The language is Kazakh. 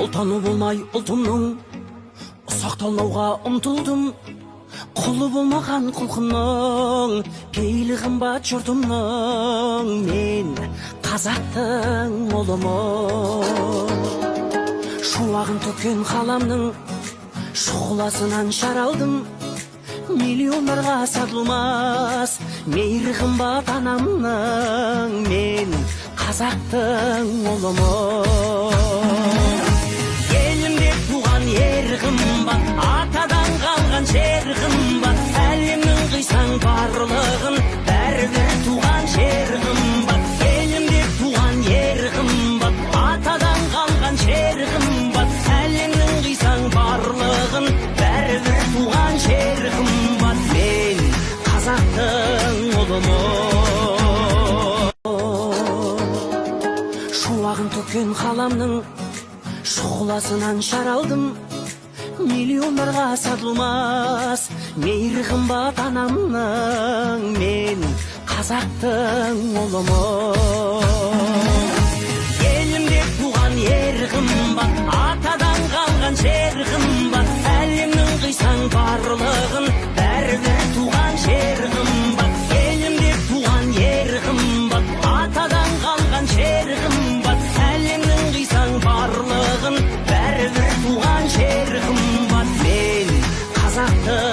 Ұлтаны болмай ұлтымның сақталмауға ұмтылдым. Құлы болмаған құлқынның пейілі қымбат жұртымның. Мен қазақтың ұлымын. Шуағын төккен қаламның шұғыласынан шаралдым. Миллиондарға сатылмас мейірі қымбат анамның. Мен қазақтың ұлымын. Елімде туған ер қымбат, атадан қалған жер қымбат. Әлемнің қисаң барлығын бәрібір туған жер қымбат. Елімде туған ер қымбат, атадан қалған жер қымбат. Әлемнің қисаң барлығын бәрібір туған жер қымбат. Мен қазақтың ұлымын. Шуағын төккен қаламның шұғыласынан шаралдым. Миллиондарға сатылмас мейірі қымбат анамның. Мен қазақтың ұлымын. Елімде туған ер қымбат, атадан қалған жер қымбат. Әлемнің қисаң барлығын бәрібір туған жер қымбат. Елімде туған ер қымбат, атадан қалған жер қымбат. Әлемнің қисаң барлығын бәрібір туған жер қымбат. Мен қазақтың